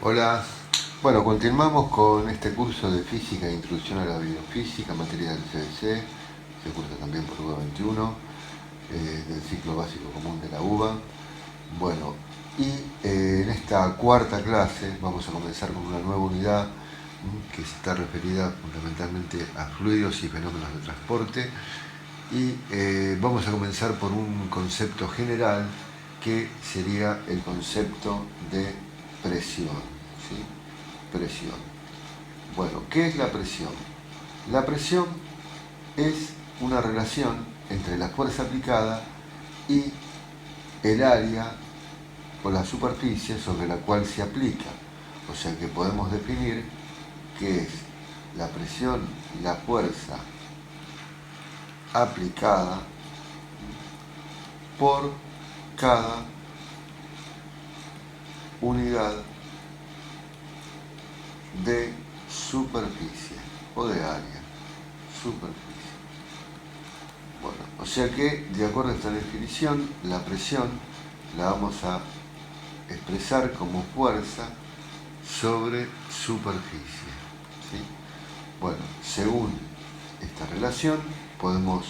Hola, bueno, continuamos con este curso de Física e Introducción a la Biofísica, materia del CBC, se cursa también por UBA 21, del ciclo básico común de la UBA. Bueno, y en esta cuarta clase vamos a comenzar con una nueva unidad que está referida fundamentalmente a fluidos y fenómenos de transporte. Y vamos a comenzar por un concepto general que sería el concepto de presión. ¿Sí? Presión. Bueno, ¿qué es la presión? La presión es una relación entre la fuerza aplicada y el área o la superficie sobre la cual se aplica. O sea que podemos definir qué es la presión y la fuerza aplicada por cada unidad de superficie o de área. Superficie. Bueno, o sea que de acuerdo a esta definición, la presión la vamos a expresar como fuerza sobre superficie. ¿Sí? Bueno, según esta relación podemos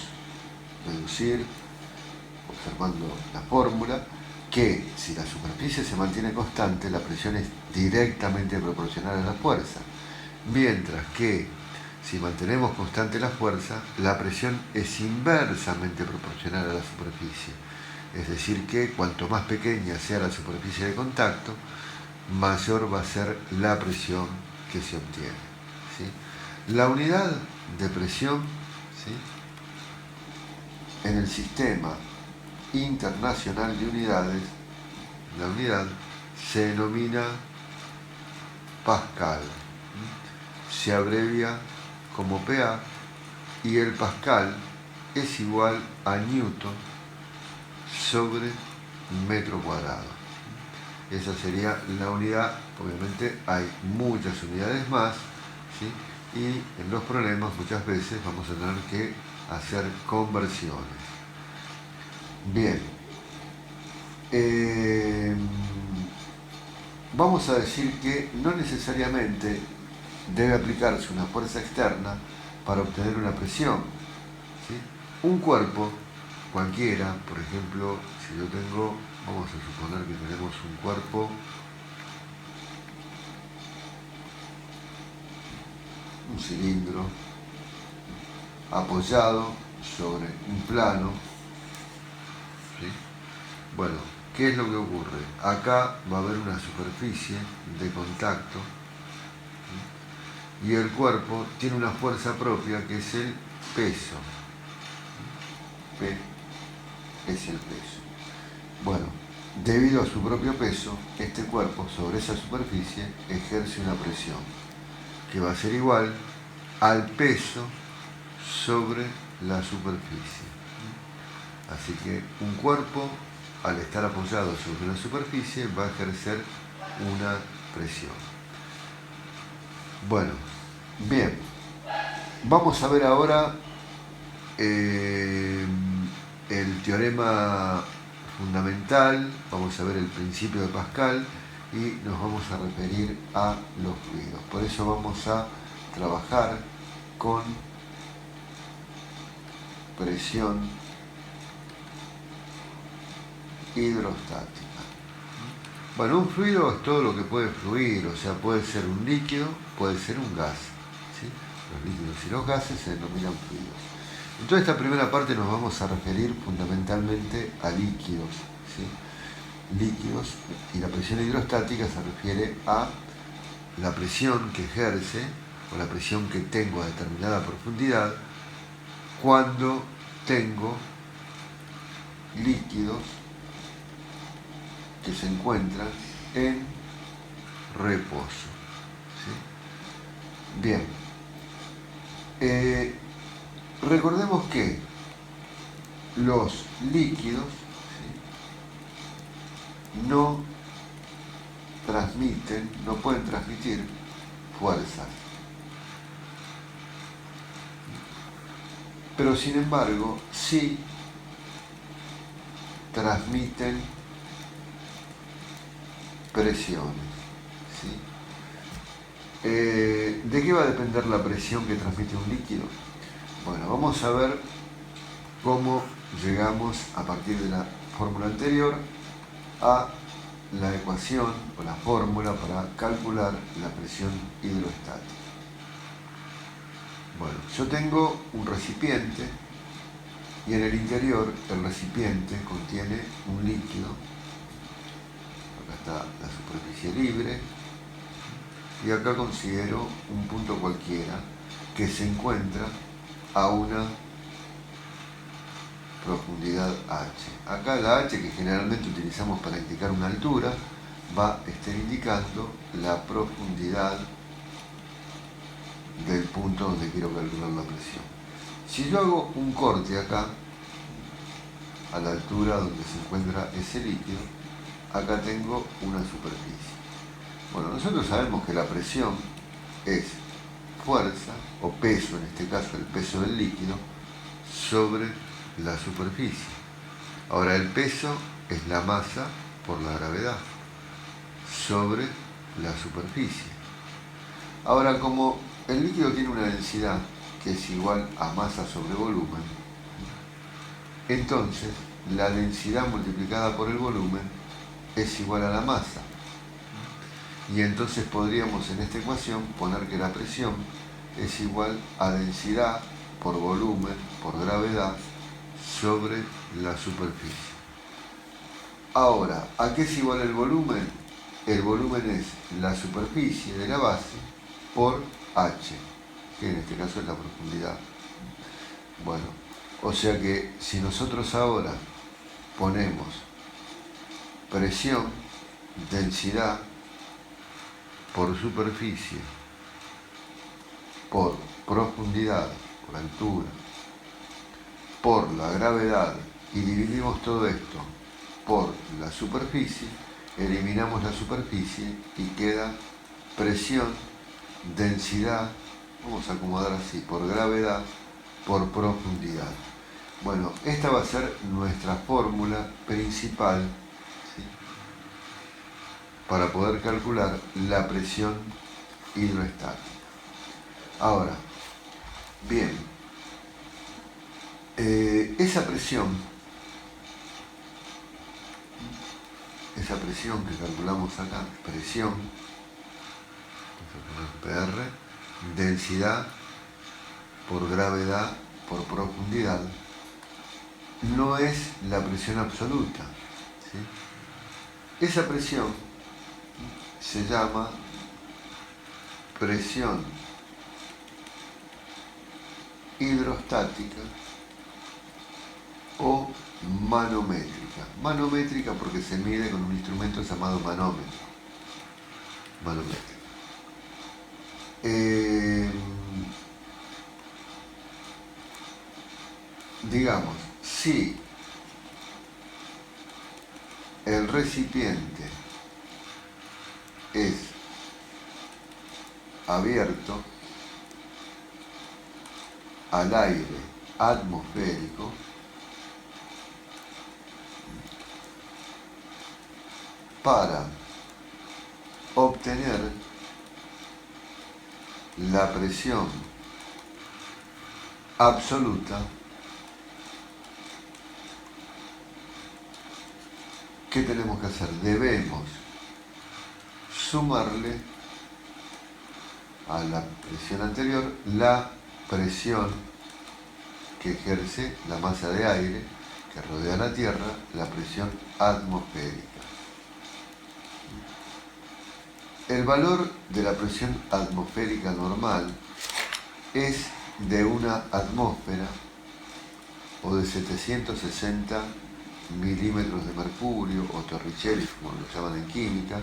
deducir, observando la fórmula, que si la superficie se mantiene constante, la presión es directamente proporcional a la fuerza, mientras que si mantenemos constante la fuerza, la presión es inversamente proporcional a la superficie. Es decir que cuanto más pequeña sea la superficie de contacto, mayor va a ser la presión que se obtiene. ¿Sí? La unidad de presión, ¿sí?, en el sistema internacional de unidades, la unidad se denomina Pascal, se abrevia como PA, y el Pascal es igual a Newton sobre metro cuadrado. Esa sería la unidad. Obviamente hay muchas unidades más, ¿sí? Y en los problemas muchas veces vamos a tener que hacer conversiones. Bien, vamos a decir que no necesariamente debe aplicarse una fuerza externa para obtener una presión. ¿Sí? Un cuerpo cualquiera, por ejemplo, si yo tengo, vamos a suponer que tenemos un cuerpo, un cilindro, apoyado sobre un plano. ¿Sí? Bueno, ¿qué es lo que ocurre? Acá va a haber una superficie de contacto, ¿sí?, y el cuerpo tiene una fuerza propia que es el peso. P es el peso. Bueno, debido a su propio peso, este cuerpo sobre esa superficie ejerce una presión que va a ser igual al peso sobre la superficie. Así que un cuerpo, al estar apoyado sobre una superficie, va a ejercer una presión. Bueno, bien, vamos a ver ahora el teorema fundamental, vamos a ver el principio de Pascal y nos vamos a referir a los fluidos. Por eso vamos a trabajar con presión hidrostática. Bueno, un fluido es todo lo que puede fluir, o sea, puede ser un líquido, puede ser un gas. ¿Sí? Los líquidos y los gases se denominan fluidos. En toda esta primera parte nos vamos a referir fundamentalmente a líquidos. ¿Sí? Líquidos, y la presión hidrostática se refiere a la presión que ejerce o la presión que tengo a determinada profundidad cuando tengo líquidos que se encuentran en reposo. ¿Sí? Bien, recordemos que los líquidos, ¿sí?, no transmiten, no pueden transmitir fuerzas. Pero sin embargo, sí transmiten presiones. ¿Sí? ¿De qué va a depender la presión que transmite un líquido? Bueno, vamos a ver cómo llegamos a partir de la fórmula anterior a la ecuación o la fórmula para calcular la presión hidrostática. Bueno, yo tengo un recipiente y en el interior el recipiente contiene un líquido. Acá está la superficie libre y acá considero un punto cualquiera que se encuentra a una profundidad h. Acá la h, que generalmente utilizamos para indicar una altura, va a estar indicando la profundidad del punto donde quiero calcular la presión. Si yo hago un corte acá, a la altura donde se encuentra ese líquido, acá tengo una superficie. Bueno, nosotros sabemos que la presión es fuerza, o peso, en este caso el peso del líquido, sobre la superficie. Ahora, el peso es la masa por la gravedad sobre la superficie. Ahora, como el líquido tiene una densidad que es igual a masa sobre volumen, entonces la densidad multiplicada por el volumen es igual a la masa. Y entonces podríamos en esta ecuación poner que la presión es igual a densidad por volumen por gravedad sobre la superficie. Ahora, ¿a qué es igual el volumen? El volumen es la superficie de la base por h, que en este caso es la profundidad. Bueno, o sea que si nosotros ahora ponemos presión, densidad por superficie, por profundidad, por altura, por la gravedad, y dividimos todo esto por la superficie, eliminamos la superficie y queda presión, densidad, vamos a acomodar así, por gravedad, por profundidad. Bueno, esta va a ser nuestra fórmula principal, ¿sí?, para poder calcular la presión hidrostática. Ahora, bien, esa presión que calculamos acá, presión, PR, densidad por gravedad por profundidad, no es la presión absoluta, ¿sí? Esa presión se llama presión hidrostática o manométrica. Manométrica porque se mide con un instrumento llamado manómetro. Manométrica. Digamos, si el recipiente es abierto al aire atmosférico, para obtener la presión absoluta, ¿qué tenemos que hacer? Debemos sumarle a la presión anterior la presión que ejerce la masa de aire que rodea la Tierra, la presión atmosférica. El valor de la presión atmosférica normal es de una atmósfera o de 760 milímetros de mercurio o torricelli, como lo llaman en química,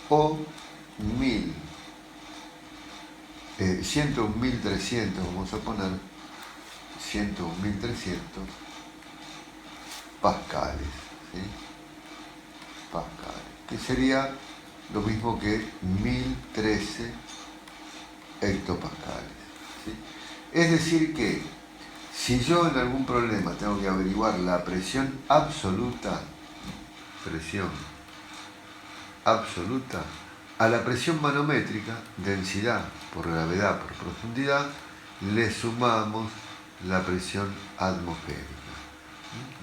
o 101.300, vamos a poner 101.300 pascales, ¿sí? Pascales, que sería lo mismo que 1013 hectopascales, ¿sí? Es decir que si yo en algún problema tengo que averiguar la presión absoluta, A la presión manométrica, densidad por gravedad por profundidad, le sumamos la presión atmosférica.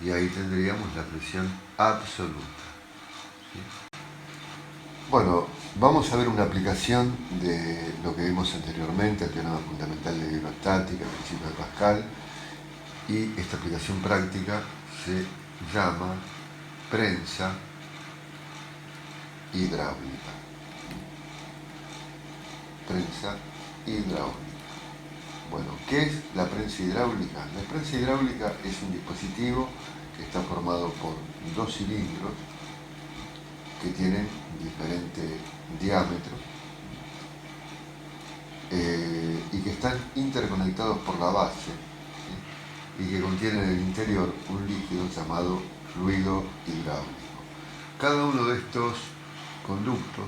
Y ahí tendríamos la presión absoluta. ¿Sí? Bueno, vamos a ver una aplicación de lo que vimos anteriormente, el teorema fundamental de hidrostática, el principio de Pascal, y esta aplicación práctica se llama prensa hidráulica. Prensa hidráulica. Bueno, ¿qué es la prensa hidráulica? La prensa hidráulica es un dispositivo que está formado por dos cilindros que tienen diferente diámetro y que están interconectados por la base, ¿sí? Y que contienen en el interior un líquido llamado fluido hidráulico. Cada uno de estos conductos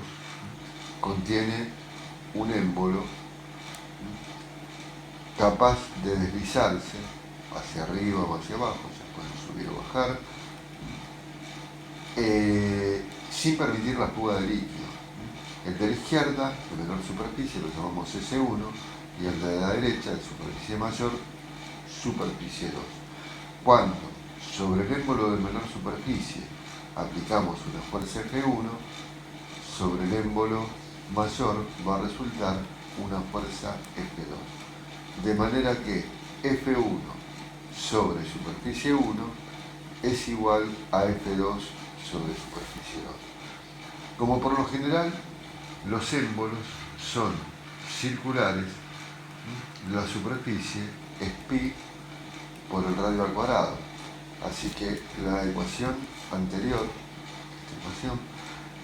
contiene un émbolo capaz de deslizarse hacia arriba o hacia abajo, se pueden subir o bajar, sin permitir la fuga de líquido. El de la izquierda, de menor superficie, lo llamamos S1, y el de la derecha, de superficie mayor, superficie 2. Cuando sobre el émbolo de menor superficie aplicamos una fuerza F1, sobre el émbolo mayor va a resultar una fuerza F2. De manera que F1 sobre superficie 1 es igual a F2 sobre superficie 2. Como por lo general los émbolos son circulares, la superficie es pi por el radio al cuadrado. Así que la ecuación anterior, esta ecuación,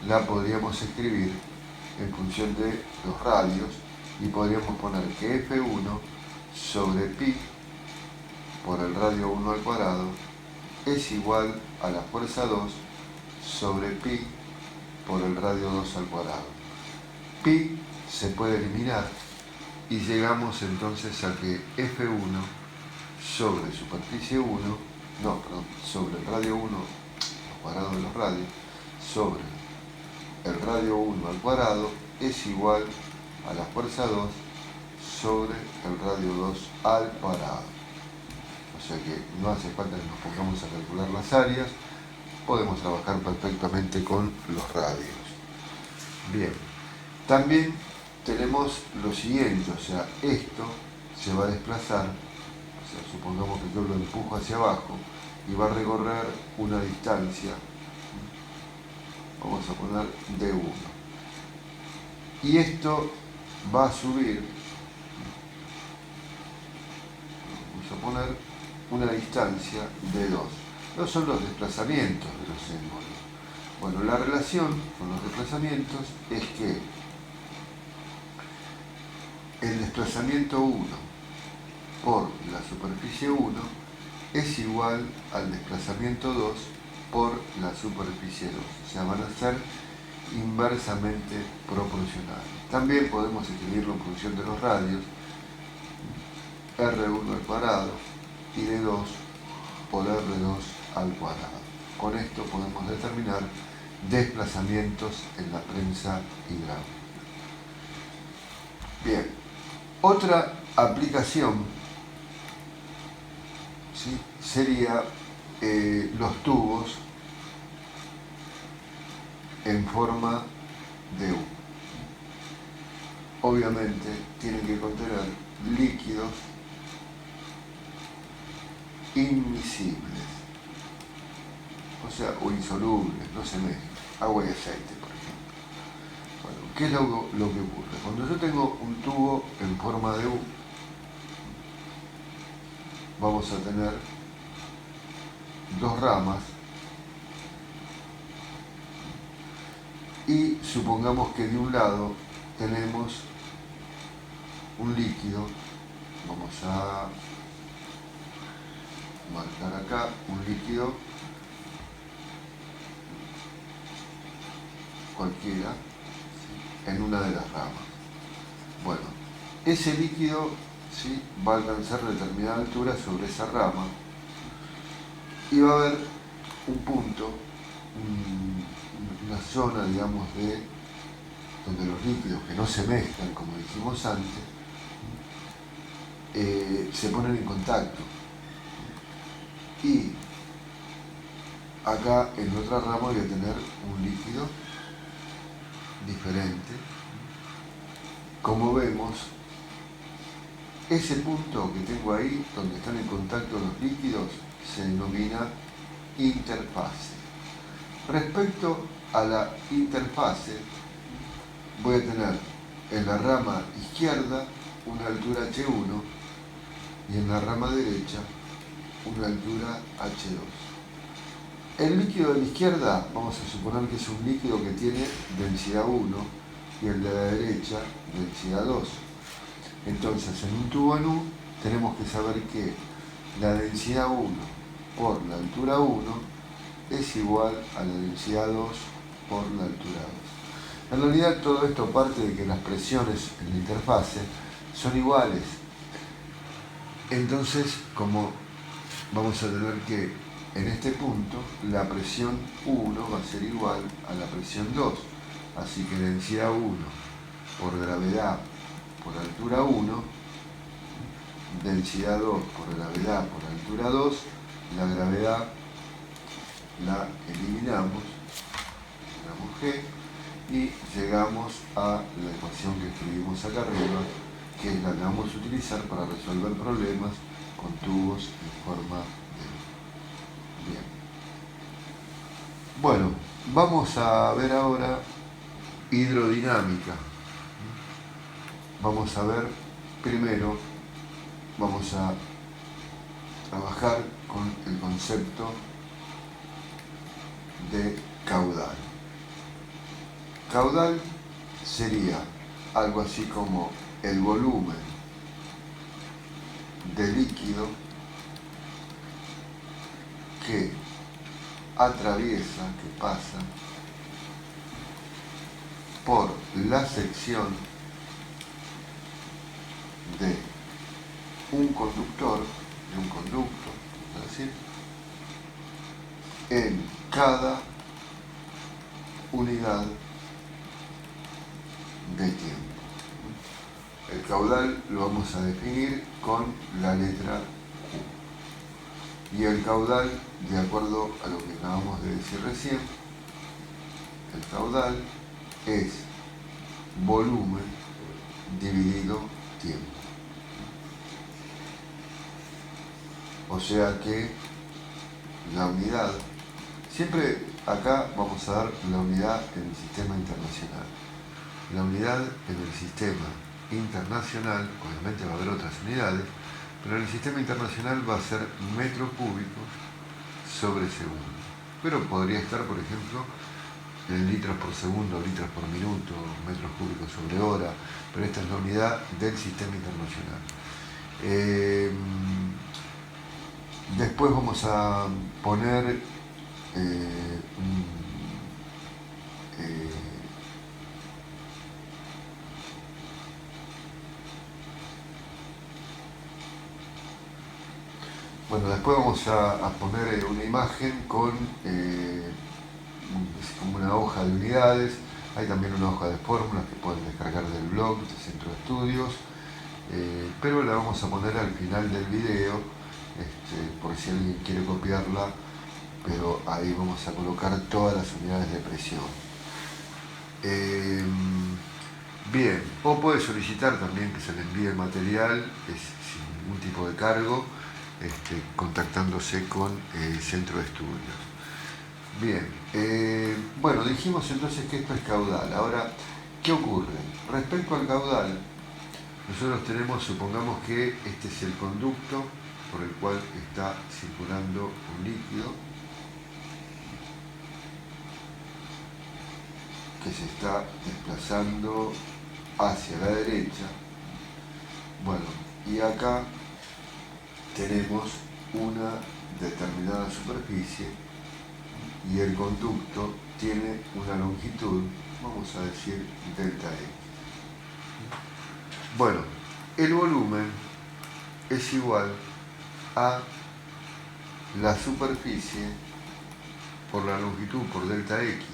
la podríamos escribir en función de los radios y podríamos poner que F1 sobre pi por el radio 1 al cuadrado es igual a la fuerza 2 sobre pi por el radio 2 al cuadrado. Pi se puede eliminar y llegamos entonces a que F1 sobre superficie 1, sobre el radio 1, los cuadrados de los radios, sobre el radio 1 al cuadrado es igual a la fuerza 2 sobre el radio 2 al cuadrado. O sea que no hace falta que nos pongamos a calcular las áreas, podemos trabajar perfectamente con los radios. Bien, también tenemos lo siguiente, o sea, esto se va a desplazar, o sea, supongamos que yo lo empujo hacia abajo y va a recorrer una distancia, vamos a poner D1. Y esto va a subir, vamos a poner una distancia D2. No son los desplazamientos de los émbolos. Bueno, la relación con los desplazamientos es que el desplazamiento 1 por la superficie 1 es igual al desplazamiento 2 por la superficie 2. O sea, van a ser inversamente proporcionales. También podemos escribirlo en función de los radios, R1 al cuadrado y D2 por R2 al cuadrado. Con esto podemos determinar desplazamientos en la prensa hidráulica. Bien, otra aplicación, ¿sí?, sería los tubos en forma de U. Obviamente tienen que contener líquidos inmiscibles, o sea, o insolubles, no se mezclan, agua y aceite, por ejemplo. Bueno, ¿qué es lo que ocurre? Cuando yo tengo un tubo en forma de U, vamos a tener dos ramas y supongamos que de un lado tenemos un líquido, vamos a marcar acá un líquido cualquiera en una de las ramas. Bueno, ese líquido, ¿sí?, va a alcanzar determinada altura sobre esa rama y va a haber un punto, una zona, digamos, de donde los líquidos que no se mezclan, como dijimos antes, se ponen en contacto. Y acá en otra rama voy a tener un líquido diferente. Como vemos, ese punto que tengo ahí, donde están en contacto los líquidos, se denomina interfase. Respecto a la interfase, voy a tener en la rama izquierda una altura H1 y en la rama derecha una altura H2. El líquido de la izquierda, vamos a suponer que es un líquido que tiene densidad 1 y el de la derecha densidad 2. Entonces, en un tubo en U tenemos que saber que la densidad 1 por la altura 1 es igual a la densidad 2 por la altura 2. En realidad todo esto parte de que las presiones en la interfase son iguales. Entonces, como vamos a tener que en este punto la presión 1 va a ser igual a la presión 2. Así que densidad 1 por gravedad por altura 1, densidad 2 por gravedad por altura 2, la gravedad la eliminamos G, y llegamos a la ecuación que escribimos acá arriba, que es la que vamos a utilizar para resolver problemas con tubos en forma de U. Bien. Bueno, vamos a ver ahora hidrodinámica. Vamos a ver, primero, vamos a trabajar con el concepto de caudal. Caudal sería algo así como el volumen de líquido que atraviesa, que pasa por la sección de un conductor, de un conducto, es decir, en cada unidad de tiempo. El caudal lo vamos a definir con la letra Q. Y el caudal, de acuerdo a lo que acabamos de decir recién, el caudal es volumen dividido tiempo. O sea que la unidad, siempre acá vamos a dar la unidad en el sistema internacional. La unidad en el sistema internacional, obviamente va a haber otras unidades, pero en el sistema internacional va a ser metro cúbico sobre segundo. Pero podría estar, por ejemplo, en litros por segundo, litros por minuto, metros cúbicos sobre hora, pero esta es la unidad del sistema internacional. Después vamos a poner bueno, después vamos a poner una imagen con como una hoja de unidades. Hay también una hoja de fórmulas que pueden descargar del blog del Centro de Estudios, pero la vamos a poner al final del video, por si alguien quiere copiarla, pero ahí vamos a colocar todas las unidades de presión. Bien, o puede solicitar también que se le envíe el material sin ningún tipo de cargo, contactándose con el Centro de Estudios. Bien, bueno, dijimos entonces que esto es caudal. Ahora, ¿qué ocurre? Respecto al caudal, nosotros tenemos, supongamos que este es el conducto por el cual está circulando un líquido que se está desplazando hacia la derecha. Bueno, y acá tenemos una determinada superficie y el conducto tiene una longitud, vamos a decir delta X. Bueno, el volumen es igual a la superficie por la longitud por delta X.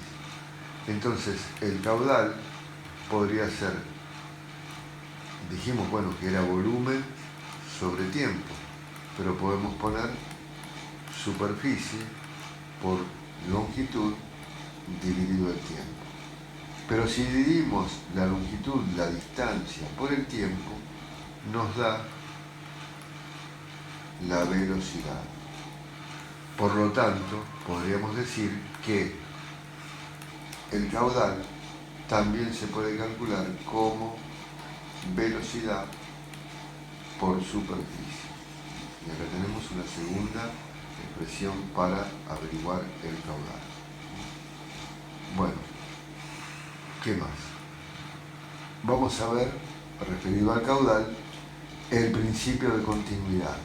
Entonces el caudal podría ser, dijimos, bueno, que era volumen sobre tiempo, pero podemos poner superficie por longitud dividido el tiempo. Pero si dividimos la longitud, la distancia, por el tiempo, nos da la velocidad. Por lo tanto, podríamos decir que el caudal también se puede calcular como velocidad por superficie. Y acá tenemos una segunda expresión para averiguar el caudal. Bueno, ¿qué más? Vamos a ver, referido al caudal, el principio de continuidad.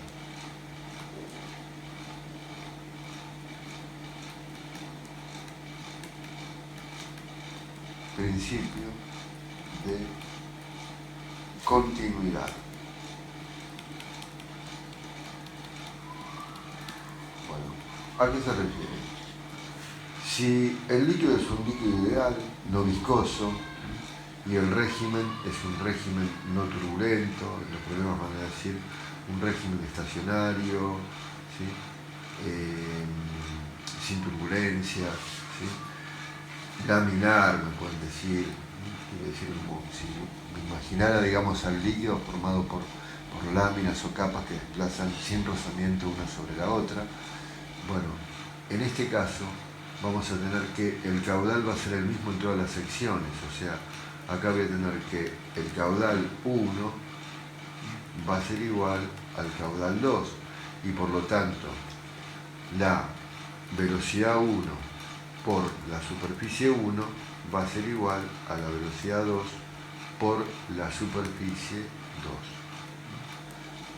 Principio de continuidad. Bueno, ¿a qué se refiere? Si el líquido es un líquido ideal, no viscoso, y el régimen es un régimen no turbulento, los problemas van a decir un régimen estacionario, ¿sí? Sin turbulencia, ¿sí? Laminar, me pueden decir, quiere decir, si me imaginara, digamos, al líquido formado por láminas o capas que desplazan sin rozamiento una sobre la otra. Bueno, en este caso vamos a tener que el caudal va a ser el mismo en todas las secciones, o sea, acá voy a tener que el caudal 1 va a ser igual al caudal 2 y por lo tanto la velocidad 1 por la superficie 1 va a ser igual a la velocidad 2 por la superficie 2.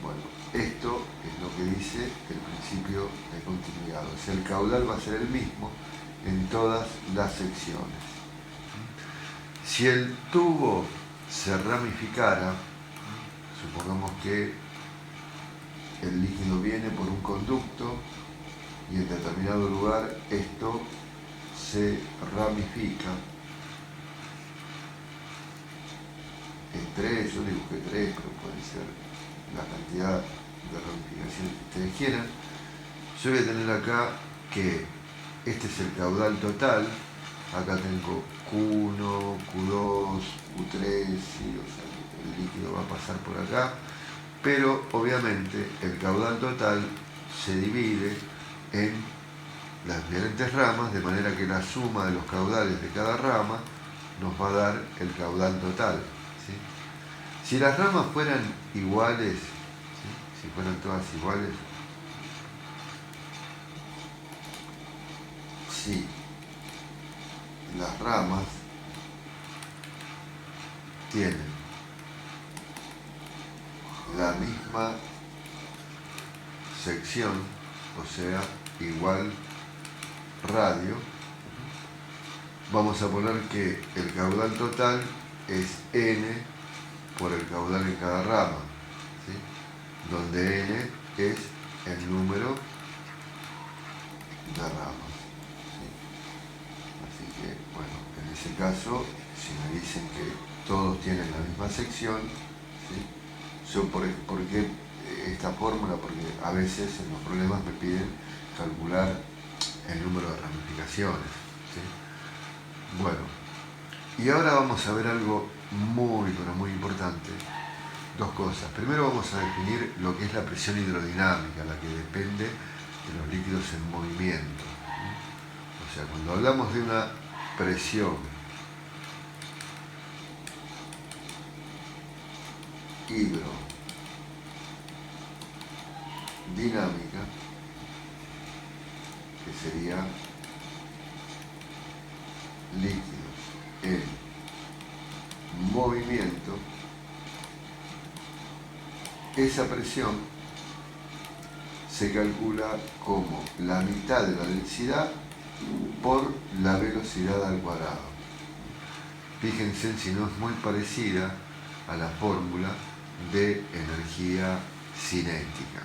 Bueno, esto es lo que dice el principio de continuidad. O sea, el caudal va a ser el mismo en todas las secciones. Si el tubo se ramificara, supongamos que el líquido viene por un conducto y en determinado lugar esto se ramifica en 3, yo dibujé 3, pero puede ser la cantidad de ramificaciones que ustedes quieran. Yo voy a tener acá que este es el caudal total, acá tengo Q1, Q2, Q3, ¿sí? O sea, el líquido va a pasar por acá, pero obviamente el caudal total se divide en las diferentes ramas, de manera que la suma de los caudales de cada rama nos va a dar el caudal total, ¿sí? Si las ramas fueran iguales, ¿sí? Si fueran todas iguales, si las ramas tienen la misma sección, o sea, igual radio, vamos a poner que el caudal total es n por el caudal en cada rama, ¿sí? Donde n es el número de ramas, ¿sí? Así que, bueno, en ese caso, si me dicen que todos tienen la misma sección, ¿sí? Yo, ¿por qué esta fórmula? Porque a veces en los problemas me piden calcular el número de ramificaciones, ¿sí? Bueno, y ahora vamos a ver algo muy, pero muy importante. Dos cosas. Primero vamos a definir lo que es la presión hidrodinámica, la que depende de los líquidos en movimiento. O sea, cuando hablamos de una presión hidrodinámica, que sería líquidos en movimiento, esa presión se calcula como la mitad de la densidad por la velocidad al cuadrado. Fíjense si no es muy parecida a la fórmula de energía cinética.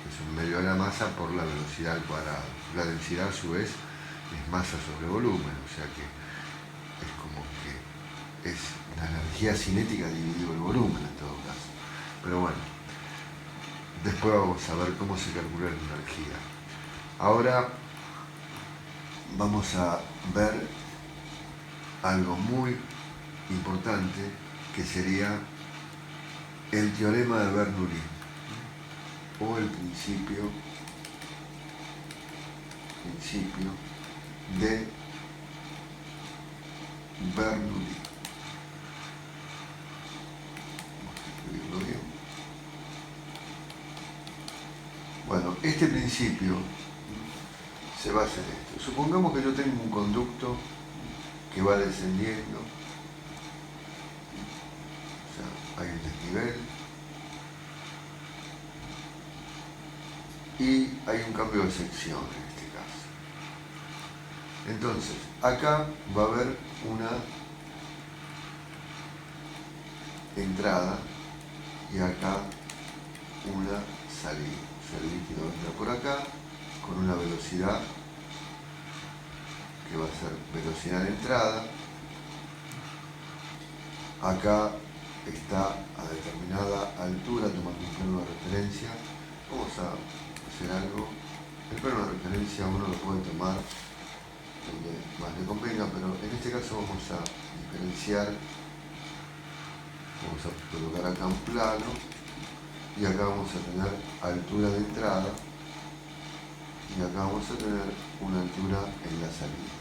Es un medio de la masa por la velocidad al cuadrado. La densidad a su vez es masa sobre volumen, o sea que es como que es la energía cinética dividido el volumen en todo caso. Pero bueno, después vamos a ver cómo se calcula la energía. Ahora vamos a ver algo muy importante que sería el teorema de Bernoulli o el principio de Bernoulli. Vamos a escribirlo bien. Bueno, este principio se basa en esto. Supongamos que yo tengo un conducto que va descendiendo, o sea, hay un desnivel y hay un cambio de sección en este caso. Entonces, acá va a haber una entrada y acá una salida. O sea, el líquido entra por acá con una velocidad que va a ser velocidad de entrada. Acá está a determinada altura, tomando un plano de referencia. Vamos a hacer algo. El plano de referencia uno lo puede tomar donde más le convenga, pero en este caso vamos a diferenciar. Vamos a colocar acá un plano y acá vamos a tener altura de entrada y acá vamos a tener una altura en la salida.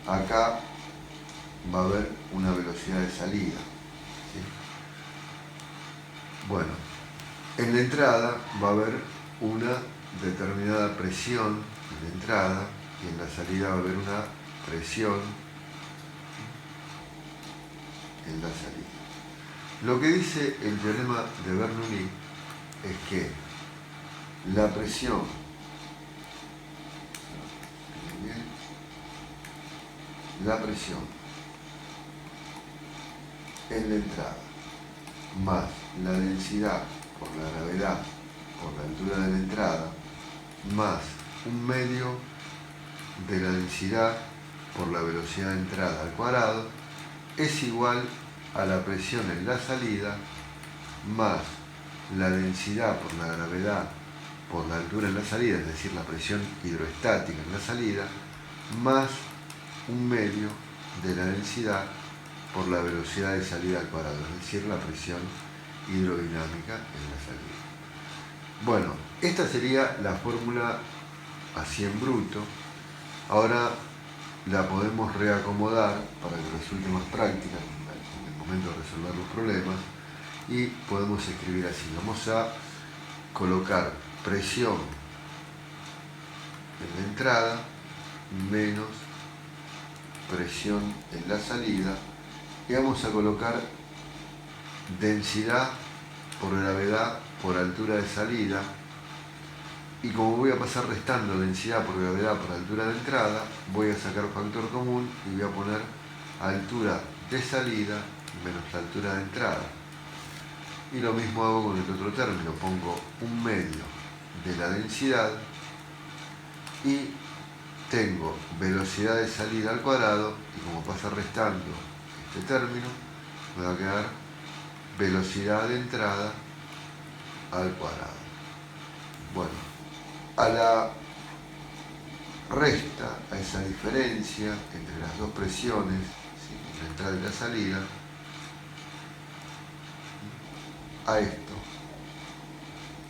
Acá va a haber una velocidad de salida, ¿sí? Bueno, en la entrada va a haber una determinada presión en la entrada y en la salida va a haber una presión en la salida. Lo que dice el teorema de Bernoulli es que la presión en la entrada más la densidad por la gravedad por la altura de la entrada más un medio de la densidad por la velocidad de entrada al cuadrado es igual a la presión en la salida más la densidad por la gravedad por la altura en la salida, es decir, la presión hidroestática en la salida, más un medio de la densidad por la velocidad de salida al cuadrado, es decir, la presión hidrodinámica en la salida. Bueno, esta sería la fórmula así en bruto. Ahora la podemos reacomodar para que resulte más práctica en el momento de resolver los problemas y podemos escribir así. Vamos a colocar presión en la entrada menos presión en la salida y vamos a colocar densidad por gravedad por altura de salida y como voy a pasar restando densidad por gravedad por altura de entrada voy a sacar factor común y voy a poner altura de salida menos la altura de entrada y lo mismo hago con el otro término, pongo un medio de la densidad y tengo velocidad de salida al cuadrado y como pasa restando este término me va a quedar velocidad de entrada al cuadrado. Bueno, a la resta, a esa diferencia entre las dos presiones, ¿sí?, la entrada y la salida, a esto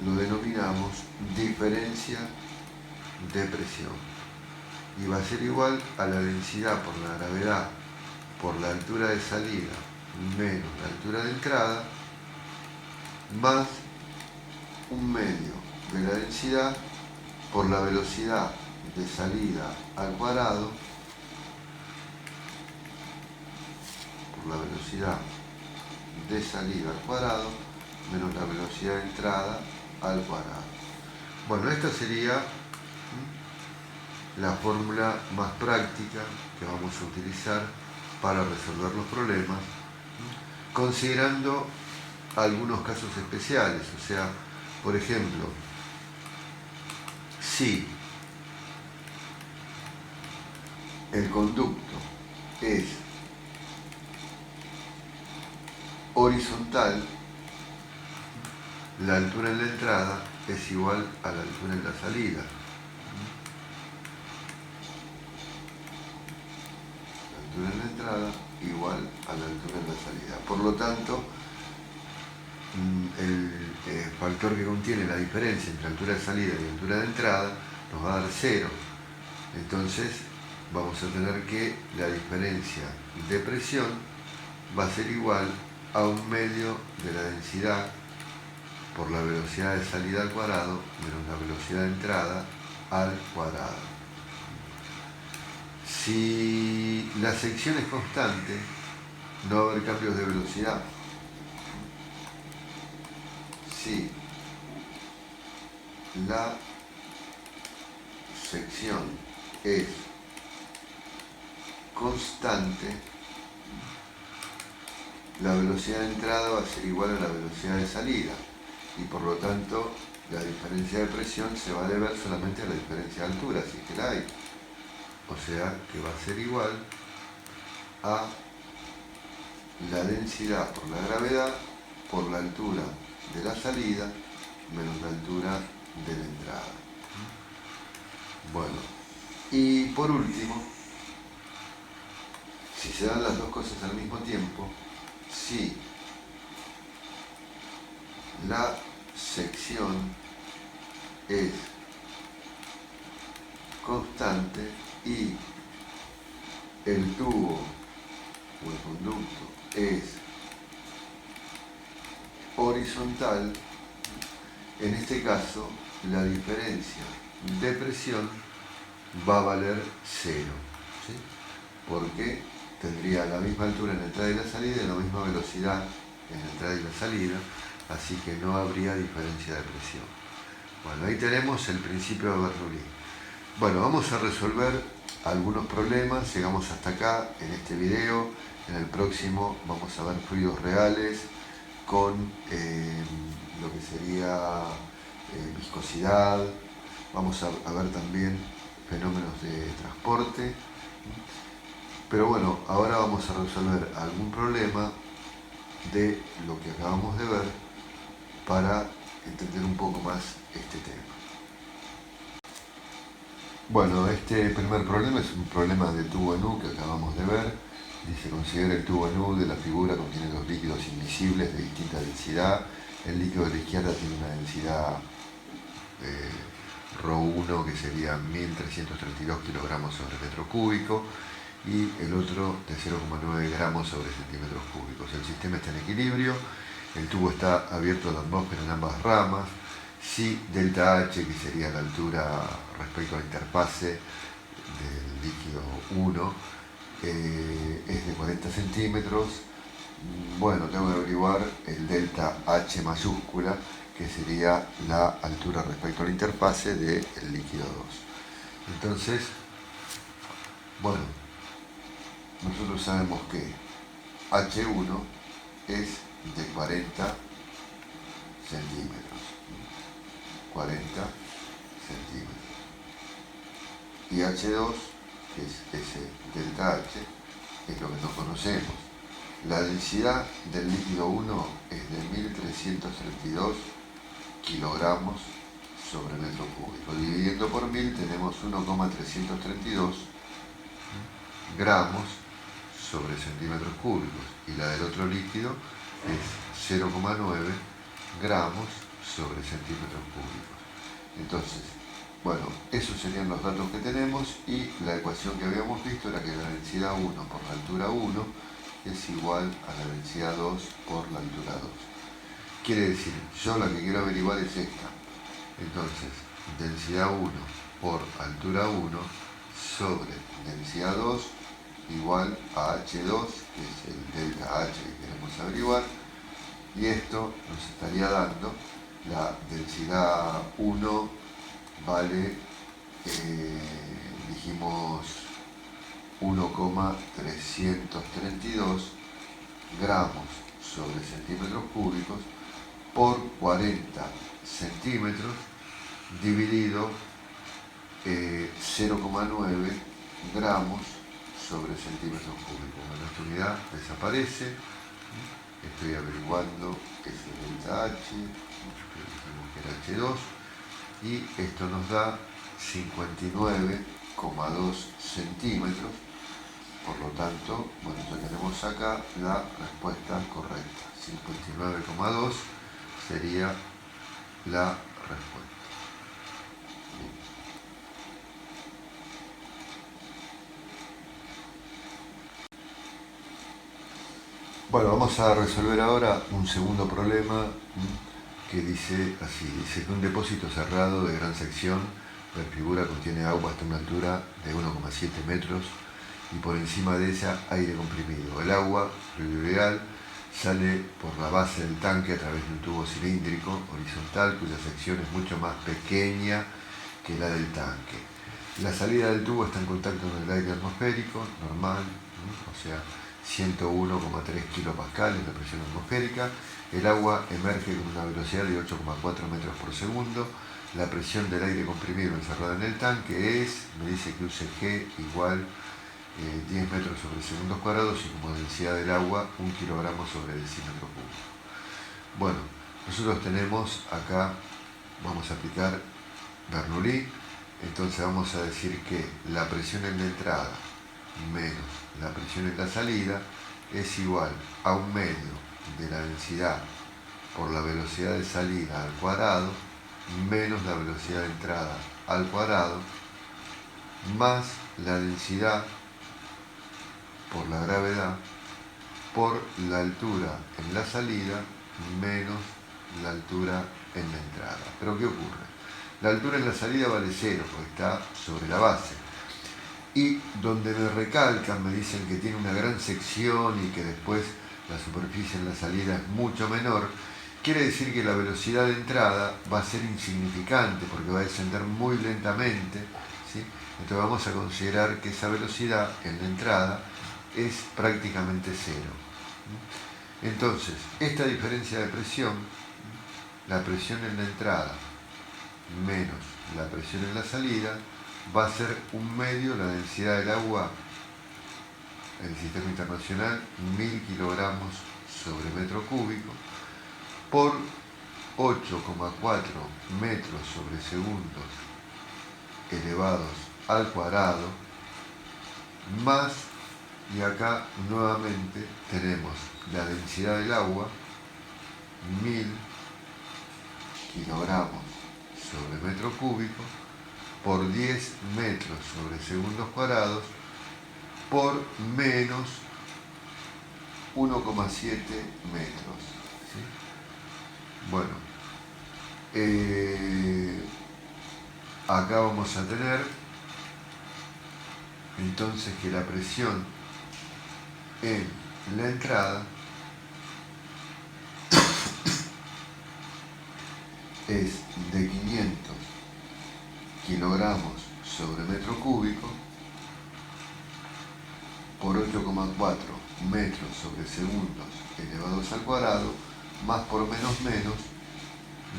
lo denominamos diferencia de presión y va a ser igual a la densidad por la gravedad por la altura de salida menos la altura de entrada más un medio de la densidad por la velocidad de salida al cuadrado por la velocidad de salida al cuadrado menos la velocidad de entrada al cuadrado. Bueno, esta sería la fórmula más práctica que vamos a utilizar para resolver los problemas, considerando algunos casos especiales. O sea, por ejemplo, si el conducto es horizontal, la altura en la entrada es igual a la altura en la salida. La altura en la entrada igual a la altura en la salida. Por lo tanto, el factor que contiene la diferencia entre altura de salida y altura de entrada nos va a dar 0. Entonces vamos a tener que la diferencia de presión va a ser igual a 1/2 de la densidad por la velocidad de salida al cuadrado menos la velocidad de entrada al cuadrado. Si la sección es constante, no va a haber cambios de velocidad. Si la sección es constante, la velocidad de entrada va a ser igual a la velocidad de salida y por lo tanto la diferencia de presión se va a deber solamente a la diferencia de altura, si es que la hay. O sea que va a ser igual a la densidad por la gravedad por la altura de la salida menos la altura de la entrada. Bueno, y por último, si se dan las dos cosas al mismo tiempo, si la sección es constante y el tubo o el conducto es horizontal, en este caso la diferencia de presión va a valer 0, ¿sí? Porque tendría la misma altura en la entrada y la salida y la misma velocidad en la entrada y la salida, así que no habría diferencia de presión. Bueno, ahí tenemos el principio de Bernoulli. Bueno, vamos a resolver algunos problemas, llegamos hasta acá en este video. En el próximo vamos a ver fluidos reales con lo que sería viscosidad, vamos a ver también fenómenos de transporte. Pero bueno, ahora vamos a resolver algún problema de lo que acabamos de ver para entender un poco más este tema. Bueno, este primer problema es un problema del tubo en U que acabamos de ver. Dice, considera el tubo en U de la figura, contiene dos líquidos invisibles de distinta densidad. El líquido de la izquierda tiene una densidad ρ1 que sería 1332 kilogramos sobre metro cúbico y el otro de 0,9 gramos sobre centímetros cúbicos. El sistema está en equilibrio, el tubo está abierto a la atmósfera en ambas ramas. Si delta H, que sería la altura respecto a la interfase del líquido 1, es de 40 centímetros, bueno, tengo que averiguar el delta H mayúscula, que sería la altura respecto a la interfase del líquido 2. Entonces, bueno, nosotros sabemos que H1 es de 40 centímetros. 40 centímetros. Y H2, que es ese delta H, es lo que no conocemos. La densidad del líquido 1 es de 1332 kilogramos sobre metro cúbico. Dividiendo por 1000 tenemos 1,332 gramos sobre centímetros cúbicos. Y la del otro líquido es 0,9 gramos sobre centímetros cúbicos. Entonces, bueno, esos serían los datos que tenemos y la ecuación que habíamos visto era que la densidad 1 por la altura 1 es igual a la densidad 2 por la altura 2. Quiere decir, yo la que quiero averiguar es esta. Entonces, densidad 1 por altura 1 sobre densidad 2 igual a H2, que es el delta H que queremos averiguar, y esto nos estaría dando la densidad 1 vale, dijimos, 1,332 gramos sobre centímetros cúbicos por 40 centímetros dividido 0,9 gramos sobre centímetros cúbicos. Bueno, esta unidad desaparece Estoy averiguando que es el delta H, dijimos que era H2, y esto nos da 59,2 centímetros. Por lo tanto, bueno, ya tenemos acá la respuesta correcta. 59,2 sería la respuesta. Bien. Bueno, vamos a resolver ahora un segundo problema que dice así. Dice que un depósito cerrado de gran sección perfigura contiene agua hasta una altura de 1,7 metros y por encima de ella aire comprimido. El agua fluvial sale por la base del tanque a través de un tubo cilíndrico horizontal cuya sección es mucho más pequeña que la del tanque. La salida del tubo está en contacto con el aire atmosférico normal, o sea, 101,3 kilopascales la presión atmosférica. El agua emerge con una velocidad de 8,4 metros por segundo. La presión del aire comprimido encerrado en el tanque es, me dice que UCG igual 10 metros sobre segundos cuadrados y como densidad del agua 1 kilogramo sobre decímetro cúbico. Bueno, nosotros tenemos acá, vamos a aplicar Bernoulli, entonces vamos a decir que la presión en la entrada menos la presión en la salida es igual a un medio de la densidad por la velocidad de salida al cuadrado menos la velocidad de entrada al cuadrado más la densidad por la gravedad por la altura en la salida menos la altura en la entrada. ¿Pero qué ocurre? La altura en la salida vale 0 porque está sobre la base. Y donde me recalcan, me dicen que tiene una gran sección y que después la superficie en la salida es mucho menor, quiere decir que la velocidad de entrada va a ser insignificante porque va a descender muy lentamente, ¿sí? Entonces vamos a considerar que esa velocidad en la entrada es prácticamente 0. Entonces, esta diferencia de presión, la presión en la entrada menos la presión en la salida, va a ser un medio la densidad del agua en el sistema internacional, 1000 kilogramos sobre metro cúbico, por 8,4 metros sobre segundos elevados al cuadrado, más, y acá nuevamente tenemos la densidad del agua, 1000 kilogramos sobre metro cúbico, por 10 metros sobre segundos cuadrados, por menos 1,7 metros. ¿Sí? Bueno, acá vamos a tener entonces que la presión en la entrada es de 500 kilogramos sobre metro cúbico por 8,4 metros sobre segundos elevados al cuadrado, más por menos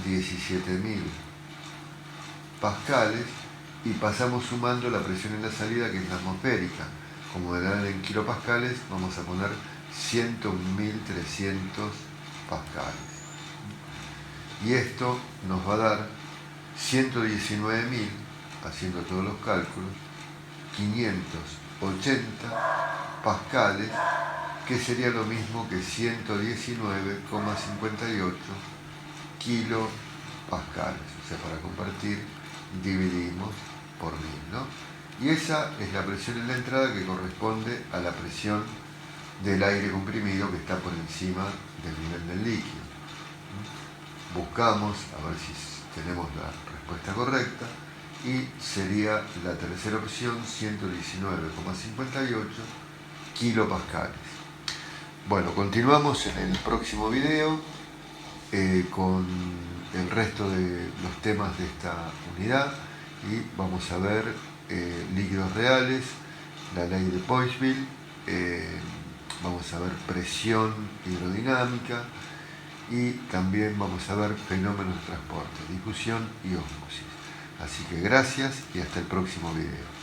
17.000 pascales, y pasamos sumando la presión en la salida, que es la atmosférica. Como me dan en kilopascales, vamos a poner 101.300 pascales. Y esto nos va a dar 119.000, haciendo todos los cálculos, 580 pascales, que sería lo mismo que 119,58 kilopascales. O sea, para compartir, dividimos por 1000, ¿no? Y esa es la presión en la entrada que corresponde a la presión del aire comprimido que está por encima del nivel del líquido. Buscamos a ver si tenemos la respuesta correcta y sería la tercera opción, 119,58 kilopascales. Bueno, continuamos en el próximo video con el resto de los temas de esta unidad y vamos a ver líquidos reales, la ley de Poiseville, vamos a ver presión hidrodinámica y también vamos a ver fenómenos de transporte, difusión y ósmosis. Así que gracias y hasta el próximo video.